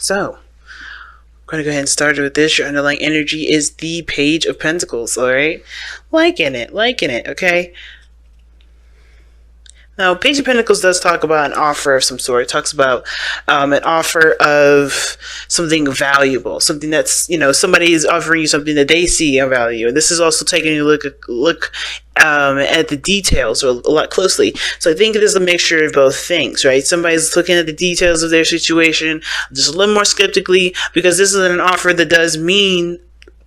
So, I'm going to go ahead and start with this. Your underlying energy is the Page of Pentacles, alright? Liking it, okay? Now, Page of Pentacles does talk about an offer of some sort. It talks about an offer of something valuable, something that's, somebody is offering you something that they see a value. And this is also taking a look at the details a lot closely. So I think it is a mixture of both things, right? Somebody's looking at the details of their situation just a little more skeptically, because this is an offer that does mean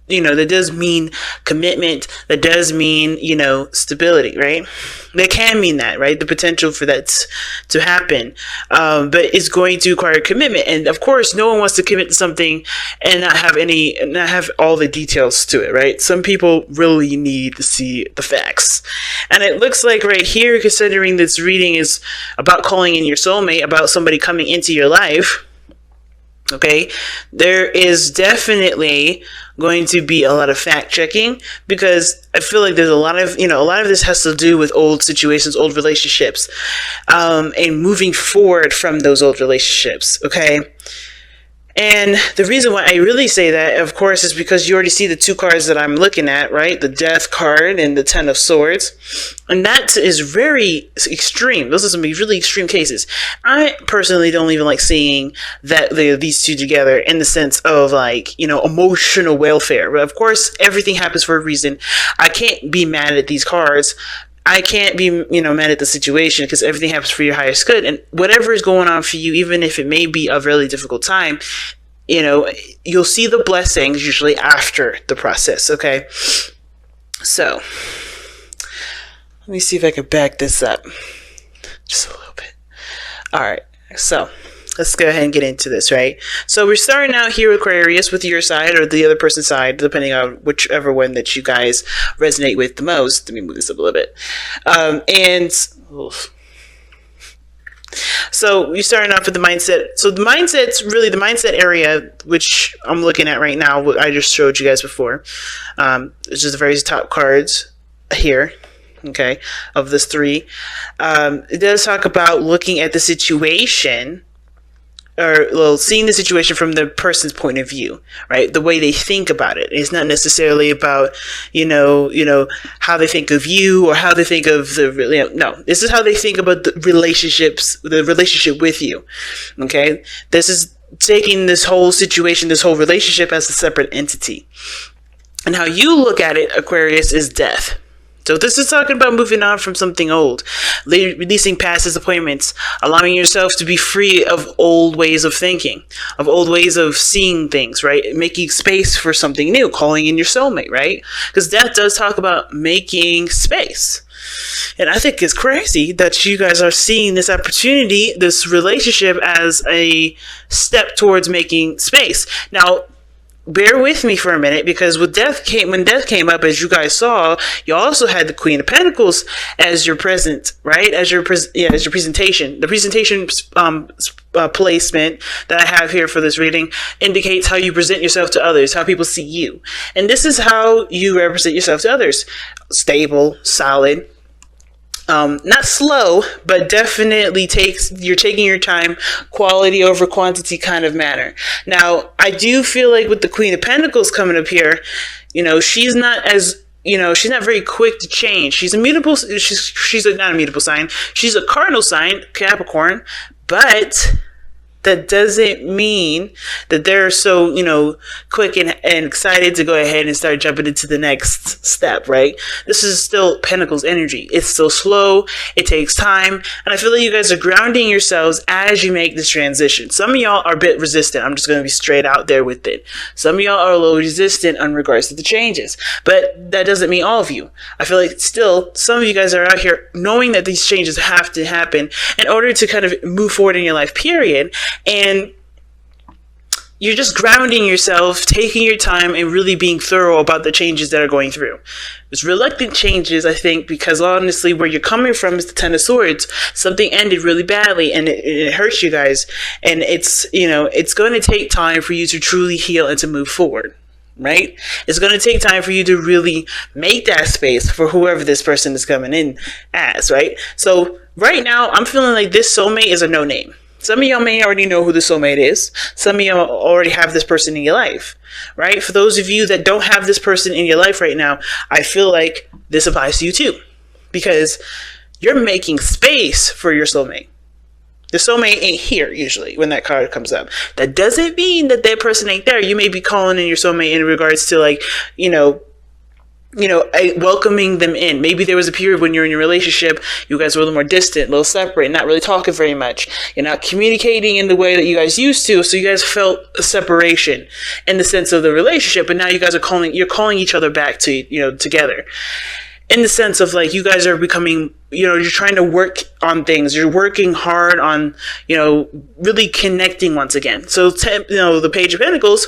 commitment, that does mean, stability, right? That can mean that, right? The potential for that to happen. But it's going to require commitment. And of course, no one wants to commit to something and not have all the details to it, right? Some people really need to see the facts. And it looks like right here, considering this reading is about calling in your soulmate, about somebody coming into your life, okay, there is definitely going to be a lot of fact checking, because I feel like there's a lot of this has to do with old situations, old relationships, and moving forward from those old relationships, okay? And the reason why I really say that, of course, is because you already see the two cards that I'm looking at, right? The Death card and the Ten of Swords. And that is very extreme. Those are some really extreme cases. I personally don't even like seeing that these two together in the sense of emotional welfare. But of course, everything happens for a reason. I can't be mad at these cards. I can't be, mad at the situation, because everything happens for your highest good. And whatever is going on for you, even if it may be a really difficult time, you'll see the blessings usually after the process, okay? So, let me see if I can back this up just a little bit. All right, so let's go ahead and get into this, right? So we're starting out here, Aquarius, with your side or the other person's side, depending on whichever one that you guys resonate with the most. Let me move this up a little bit. So you're starting off with the mindset. So the mindset's really the mindset area, which I'm looking at right now, what I just showed you guys before. It's just the very top cards here. Okay, of this three. It does talk about looking at the situation, or seeing the situation from the person's point of view, right? The way they think about it. It's not necessarily about, how they think of you or how they think of no, this is how they think about the relationship with you. Okay. This is taking this whole situation, this whole relationship as a separate entity. And how you look at it, Aquarius, is death. So this is talking about moving on from something old, releasing past disappointments, allowing yourself to be free of old ways of thinking, of old ways of seeing things, right? Making space for something new, calling in your soulmate, right? Because death does talk about making space. And I think it's crazy that you guys are seeing this opportunity, this relationship, as a step towards making space. Now, bear with me for a minute, because when death came up, as you guys saw, you also had the Queen of Pentacles as your present, right? As your presentation. The presentation placement that I have here for this reading indicates how you present yourself to others, how people see you. And this is how you represent yourself to others. Stable, solid. Not slow, but definitely you're taking your time, quality over quantity kind of manner. Now, I do feel like with the Queen of Pentacles coming up here, she's not very quick to change. She's not a mutable sign. She's a cardinal sign, Capricorn, but that doesn't mean that they're so, quick and excited to go ahead and start jumping into the next step, right? This is still Pentacles energy. It's still slow. It takes time. And I feel like you guys are grounding yourselves as you make this transition. Some of y'all are a bit resistant. I'm just going to be straight out there with it. Some of y'all are a little resistant in regards to the changes, but that doesn't mean all of you. I feel like still some of you guys are out here knowing that these changes have to happen in order to kind of move forward in your life, period. And you're just grounding yourself, taking your time, and really being thorough about the changes that are going through. It's reluctant changes, I think, because honestly, where you're coming from is the Ten of Swords. Something ended really badly, and it hurts you guys. And it's going to take time for you to truly heal and to move forward. Right? It's going to take time for you to really make that space for whoever this person is coming in as, right? So right now, I'm feeling like this soulmate is a no-name. Some of y'all may already know who the soulmate is. Some of y'all already have this person in your life, right? For those of you that don't have this person in your life right now, I feel like this applies to you too, because you're making space for your soulmate. The soulmate ain't here usually when that card comes up. That doesn't mean that that person ain't there. You may be calling in your soulmate in regards to, like, welcoming them in. Maybe there was a period when you're in your relationship, you guys were a little more distant, a little separate, not really talking very much. You're not communicating in the way that you guys used to, so you guys felt a separation in the sense of the relationship. But now you guys are calling each other back to, together. In the sense of, like, you guys are becoming, you're trying to work on things. You're working hard on, really connecting once again. So, the Page of Pentacles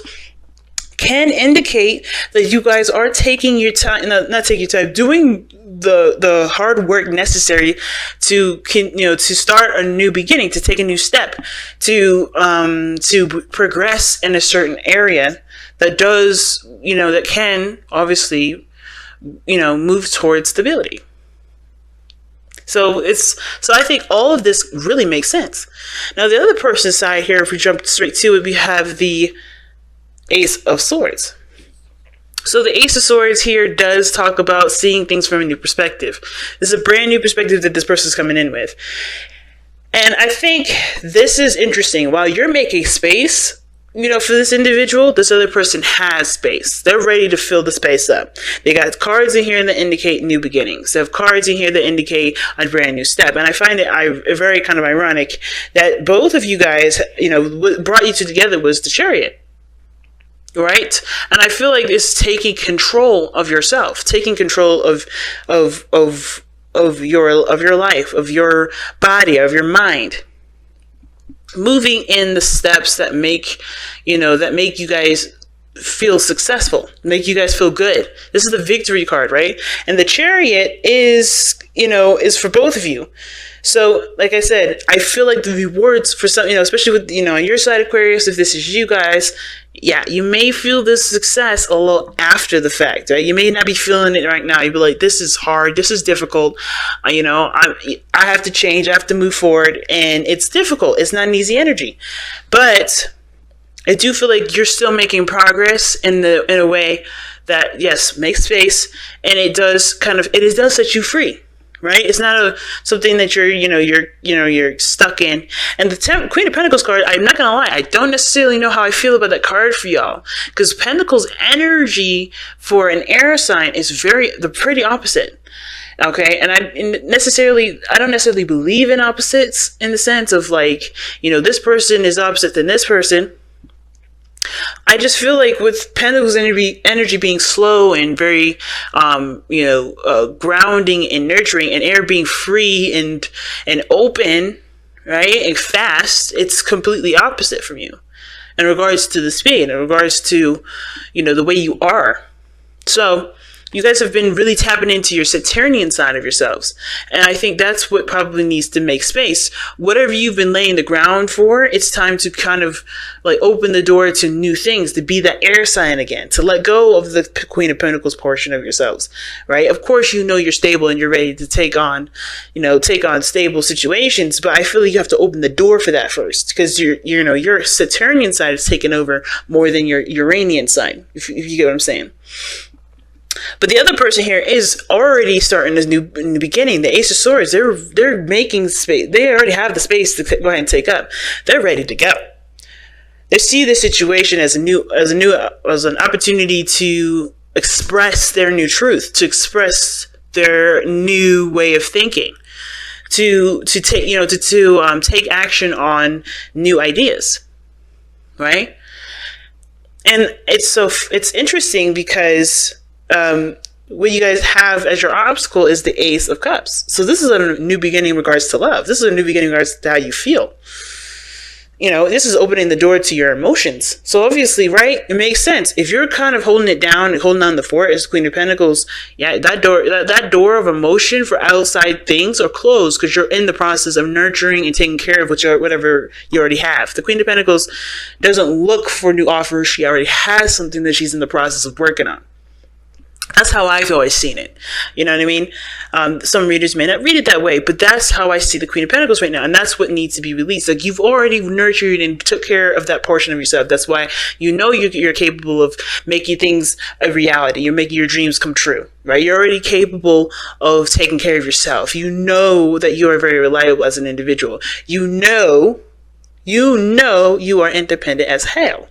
can indicate that you guys are taking your time, not taking your time, doing the hard work necessary to start a new beginning, to take a new step, to progress in a certain area that does, that can obviously, move towards stability. So I think all of this really makes sense. Now, the other person's side here, if we jump straight to it, we have the Ace of Swords. So the Ace of Swords here does talk about seeing things from a new perspective. This is a brand new perspective that this person's coming in with. And I think this is interesting. While you're making space, for this individual, this other person has space. They're ready to fill the space up. They got cards in here that indicate new beginnings. They have cards in here that indicate a brand new step. And I find it very kind of ironic that both of you guys, what brought you two together was the Chariot. Right? And I feel like it's taking control of yourself, taking control of your life, of your body, of your mind. Moving in the steps that make you guys feel successful, make you guys feel good. This is the Victory card, right? And the Chariot is for both of you. So, like I said, I feel like the rewards for some, especially with, on your side, Aquarius, if this is you guys, yeah, you may feel this success a little after the fact, right? You may not be feeling it right now. You'd be like, this is hard. This is difficult. I have to change. I have to move forward. And it's difficult. It's not an easy energy. But I do feel like you're still making progress in a way that, yes, makes space. And it does set you free. Right? It's not something that you're stuck in. And the Queen of Pentacles card, I'm not going to lie, I don't necessarily know how I feel about that card for y'all. Because Pentacles energy for an air sign is the pretty opposite. Okay? And I don't necessarily believe in opposites in the sense of, like, this person is opposite than this person. I just feel like with Pentacles energy being slow and very, grounding and nurturing, and air being free and open, right, and fast, it's completely opposite from you in regards to the speed, in regards to, the way you are. So you guys have been really tapping into your Saturnian side of yourselves. And I think that's what probably needs to make space. Whatever you've been laying the ground for, it's time to kind of like open the door to new things, to be that air sign again, to let go of the Queen of Pentacles portion of yourselves, right? Of course, you're stable and you're ready to take on stable situations, but I feel like you have to open the door for that first, because your Saturnian side is taking over more than your Uranian side, if you get what I'm saying. But the other person here is already starting this new beginning. The Ace of Swords, they're making space. They already have the space to go ahead and take up. They're ready to go. They see this situation as an opportunity to express their new truth, to express their new way of thinking, to take action on new ideas, right? And it's interesting because what you guys have as your obstacle is the Ace of Cups. So this is a new beginning in regards to love. This is a new beginning in regards to how you feel. This is opening the door to your emotions. So obviously, right, it makes sense. If you're kind of holding it down and holding on the fort as Queen of Pentacles, yeah, that door of emotion for outside things are closed because you're in the process of nurturing and taking care of whatever you already have. The Queen of Pentacles doesn't look for new offers. She already has something that she's in the process of working on. That's how I've always seen it. You know what I mean? Some readers may not read it that way, but that's how I see the Queen of Pentacles right now. And that's what needs to be released. Like, you've already nurtured and took care of that portion of yourself. That's why you know you're capable of making things a reality. You're making your dreams come true, right? You're already capable of taking care of yourself. You know that you are very reliable as an individual. You know you are independent as hell.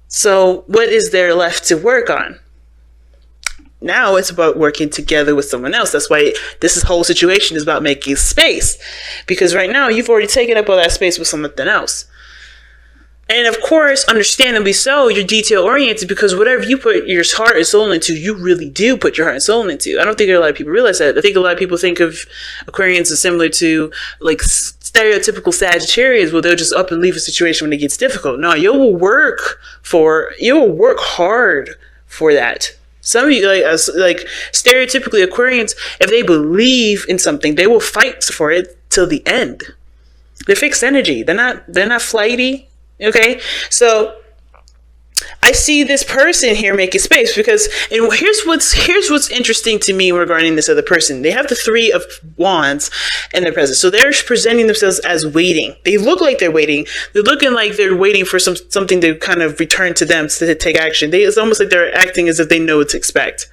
So what is there left to work on? Now it's about working together with someone else. That's why this whole situation is about making space. Because right now, you've already taken up all that space with something else. And of course, understandably so, you're detail-oriented, because whatever you put your heart and soul into, you really do put your heart and soul into. I don't think a lot of people realize that. I think a lot of people think of Aquarians as similar to, like, stereotypical Sagittarius, where they'll just up and leave a situation when it gets difficult. No, you will work hard for that. Some of you, like stereotypically Aquarians, if they believe in something, they will fight for it till the end. They're fixed energy. They're not flighty. Okay, so I see this person here making space, because, and here's what's interesting to me regarding this other person. They have the Three of Wands in their presence, so they're presenting themselves as waiting. They look like they're waiting. They're looking like they're waiting for something to kind of return to them to take action. It's almost like they're acting as if they know what to expect.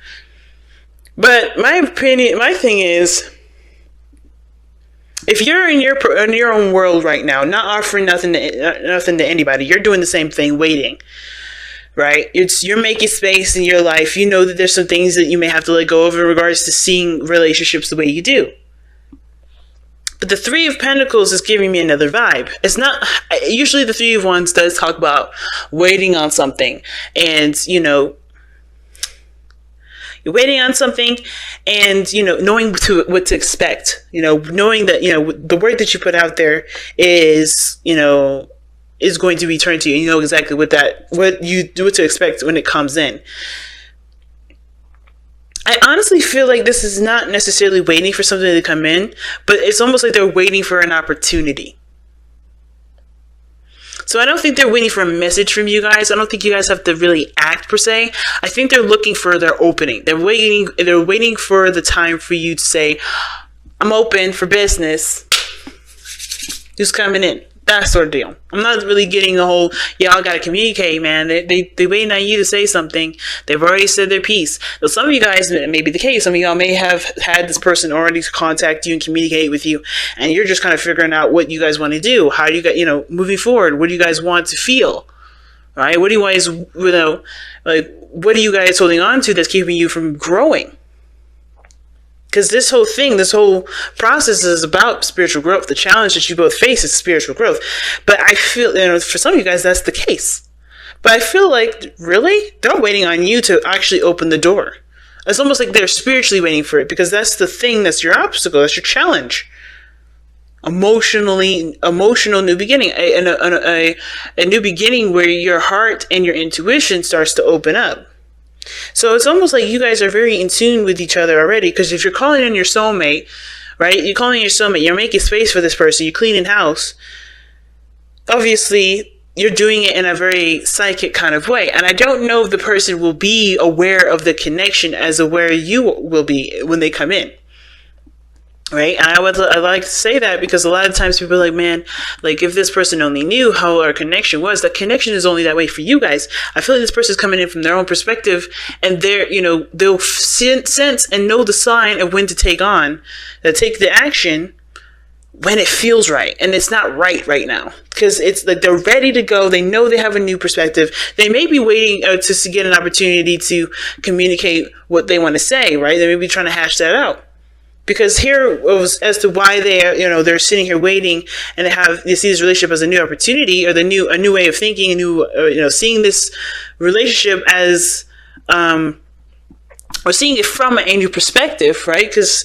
But my thing is, if you're in your own world right now, not offering nothing to anybody, you're doing the same thing, waiting. Right? You're making space in your life. You know that there's some things that you may have to let go of in regards to seeing relationships the way you do. But the Three of Pentacles is giving me another vibe. It's not, usually the Three of Wands does talk about waiting on something. And, you're waiting on something and, knowing what to expect. Knowing that, the word that you put out there is, is going to be turned to you. You know exactly what to expect when it comes in. I honestly feel like this is not necessarily waiting for something to come in, but it's almost like they're waiting for an opportunity. So I don't think they're waiting for a message from you guys. I don't think you guys have to really act per se. I think they're looking for their opening. They're waiting for the time for you to say, I'm open for business. Who's coming in? That sort of deal. I'm not really getting the whole, y'all gotta communicate, man. They waiting on you to say something. They've already said their piece. Now, some of you guys, it may be the case. Some of y'all may have had this person already contact you and communicate with you, and you're just kind of figuring out what you guys want to do. How do you got, moving forward, what do you guys want to feel? Right? What do you guys, what are you guys holding on to that's keeping you from growing? Because this whole process is about spiritual growth. The challenge that you both face is spiritual growth. But I feel, for some of you guys, that's the case. But I feel like, really? They're waiting on you to actually open the door. It's almost like they're spiritually waiting for it, because that's the thing, that's your obstacle, that's your challenge. Emotional new beginning. A new beginning where your heart and your intuition starts to open up. So it's almost like you guys are very in tune with each other already, because if you're calling in your soulmate, right? You're calling in your soulmate, you're making space for this person, you're cleaning house. Obviously, you're doing it in a very psychic kind of way. And I don't know if the person will be aware of the connection as aware you will be when they come in. Right? And I like to say that because a lot of times people are like, man, like if this person only knew how our connection was, that connection is only that way for you guys. I feel like this person's coming in from their own perspective, and they'll sense and know the sign of when to take the action when it feels right. And it's not right now, because it's like they're ready to go. They know they have a new perspective. They may be waiting to get an opportunity to communicate what they want to say, right? They may be trying to hash that out. Because here was as to why they're sitting here waiting, and they see this relationship as a new opportunity, or a new way of thinking, seeing this relationship as or seeing it from a new perspective, right? Because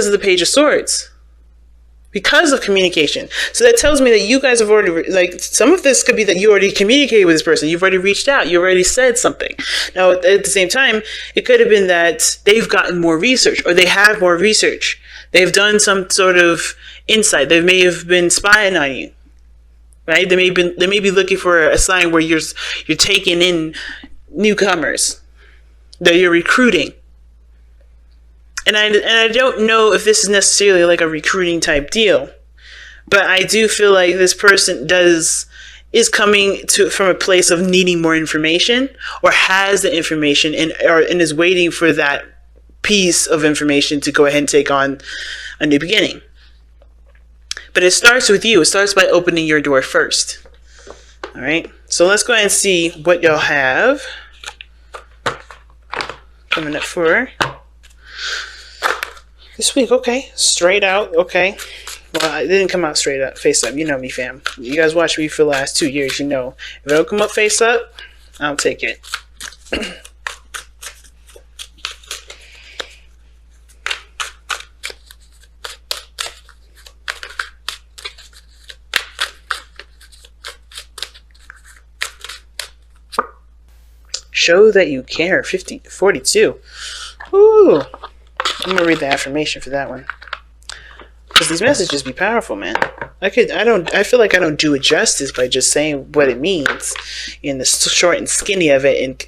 of the Page of Swords, because of communication. So that tells me that you guys have already, some of this could be that you already communicated with this person. You've already reached out. You already said something. Now, at the same time, it could have been that they've gotten more research, or they have more research. They've done some sort of insight. They may have been spying on you, right? They may be looking for a sign where you're taking in newcomers. that you're recruiting. And I don't know if this is necessarily like a recruiting type deal, but I do feel like this person is coming from a place of needing more information, or has the information and is waiting for that piece of information to go ahead and take on a new beginning. But it starts with you. It starts by opening your door first. All right. So let's go ahead and see what y'all have coming up for this week. Okay. Straight out. Okay. Well, it didn't come out straight up, face up. You know me, fam. You guys watch me for the last 2 years. You know, if it don't come up face up, I'll take it. Show that you care. 42. Ooh. I'm gonna read the affirmation for that one, because these messages be powerful, man. I feel like I don't do it justice by just saying what it means in the short and skinny of it, and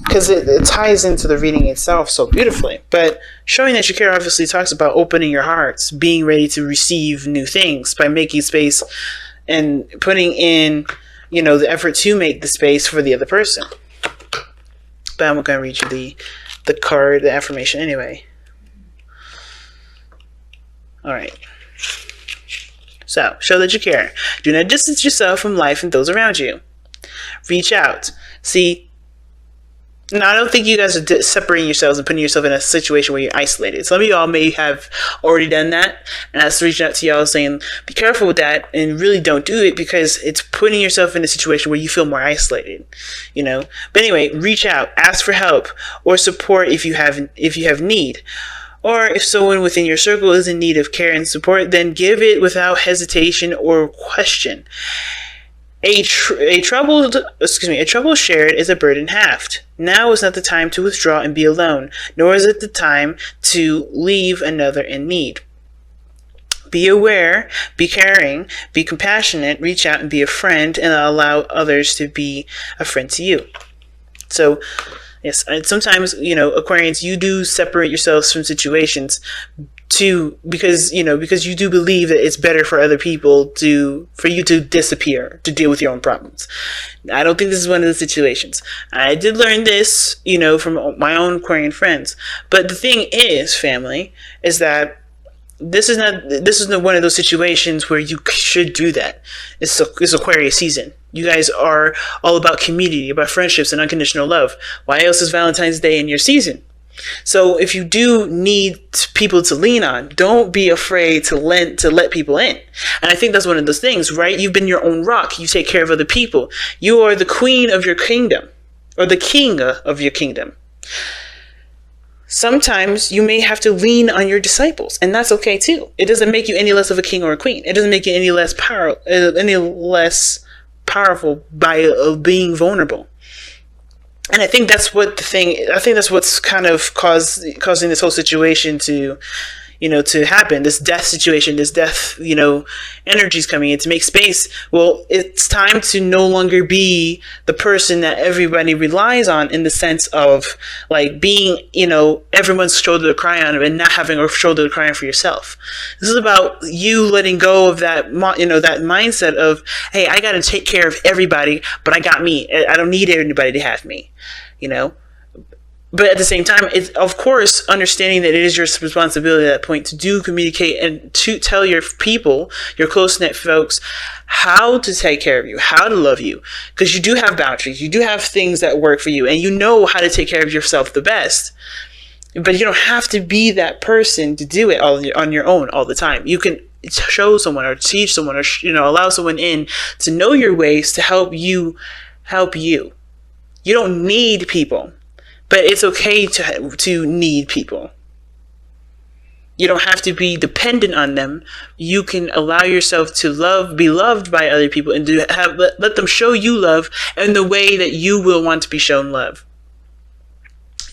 because it ties into the reading itself so beautifully. But showing that you care obviously talks about opening your hearts, being ready to receive new things by making space and putting in, the effort to make the space for the other person. But I'm going to read you the card, the affirmation anyway. All right. So, show that you care. Do not distance yourself from life and those around you. Reach out. See, now I don't think you guys are separating yourselves and putting yourself in a situation where you're isolated. Some of y'all may have already done that, and that's reaching out to y'all saying, be careful with that, and really don't do it, because it's putting yourself in a situation where you feel more isolated, But anyway, reach out, ask for help or support if you have need. Or if someone within your circle is in need of care and support, then give it without hesitation or question. A trouble shared is a burden halved. Now is not the time to withdraw and be alone, nor is it the time to leave another in need. Be aware, be caring, be compassionate, reach out and be a friend, and allow others to be a friend to you. So, yes, and sometimes, Aquarians, you do separate yourselves from situations because you do believe that it's better for other people for you to disappear, to deal with your own problems. I don't think this is one of the situations. I did learn this, from my own Aquarian friends. But the thing is, family, is that this is not one of those situations where you should do that. It's Aquarius season. You guys are all about community, about friendships and unconditional love. Why else is Valentine's Day in your season? So if you do need people to lean on, don't be afraid to let people in. And I think that's one of those things, right? You've been your own rock. You take care of other people. You are the queen of your kingdom, or the king of your kingdom. Sometimes you may have to lean on your disciples, and that's okay too. It doesn't make you any less of a king or a queen. It doesn't make you any less powerful by being vulnerable. And I think that's what's kind of causing this whole situation to happen. This death situation, this death, energies coming in to make space. Well, it's time to no longer be the person that everybody relies on, in the sense of like being, everyone's shoulder to cry on, and not having a shoulder to cry on for yourself. This is about you letting go of that, that mindset of, hey, I got to take care of everybody, but I got me. I don't need anybody to have me, But at the same time, it's, of course, understanding that it is your responsibility at that point to do communicate and to tell your people, your close-knit folks, how to take care of you, how to love you. Because you do have boundaries. You do have things that work for you. And you know how to take care of yourself the best. But you don't have to be that person to do it all on your own all the time. You can show someone or teach someone or, allow someone in to know your ways to help you help you. You don't need people. But it's okay to need people. You don't have to be dependent on them. You can allow yourself to be loved by other people, and let them show you love in the way that you will want to be shown love.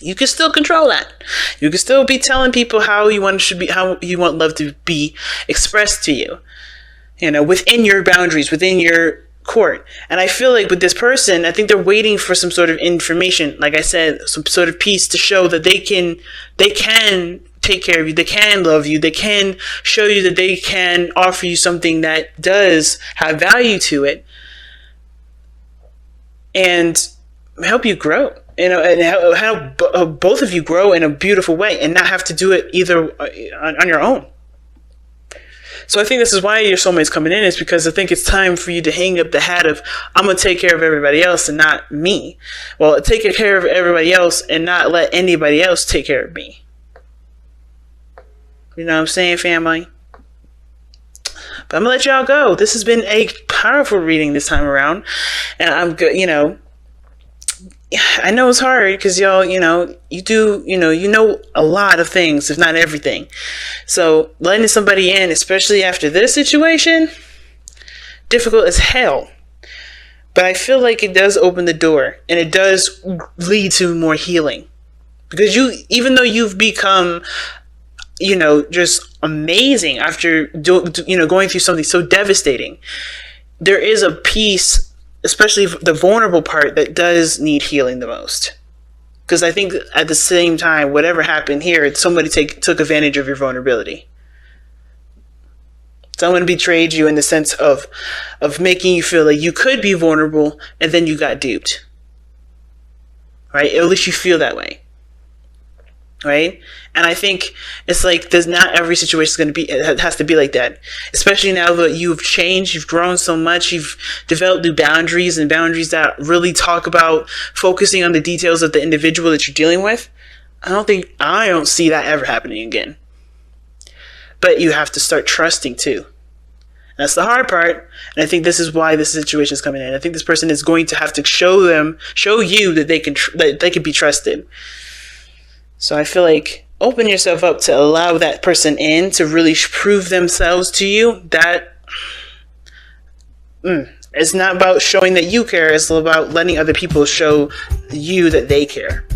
You can still control that. You can still be telling people how you want love to be expressed to you. Within your boundaries, within your court. And I feel like with this person, I think they're waiting for some sort of information, like I said, some sort of piece to show that they can take care of you, they can love you, they can show you that they can offer you something that does have value to it and help you grow, and help both of you grow in a beautiful way and not have to do it either on your own. So I think this is why your soulmate's coming in, is because I think it's time for you to hang up the hat of, I'm going to take care of everybody else and not me. Well, take care of everybody else and not let anybody else take care of me. You know what I'm saying, family? But I'm going to let y'all go. This has been a powerful reading this time around. And I'm good, I know it's hard because y'all, you know a lot of things, if not everything. So letting somebody in, especially after this situation, difficult as hell. But I feel like it does open the door, and it does lead to more healing. Because even though you've become, just amazing after going through something so devastating, there is a piece, especially the vulnerable part, that does need healing the most. Because I think at the same time, whatever happened here, somebody took advantage of your vulnerability. Someone betrayed you in the sense of making you feel like you could be vulnerable, and then you got duped. Right? At least you feel that way. Right? And I think it's like, there's not every situation it has to be like that. Especially now that you've changed, you've grown so much, you've developed new boundaries, and boundaries that really talk about focusing on the details of the individual that you're dealing with. I don't see that ever happening again. But you have to start trusting too. That's the hard part. And I think this is why this situation is coming in. I think this person is going to have to show you that they can be trusted. So I feel like open yourself up to allow that person in to really prove themselves to you. That it's not about showing that you care. It's about letting other people show you that they care.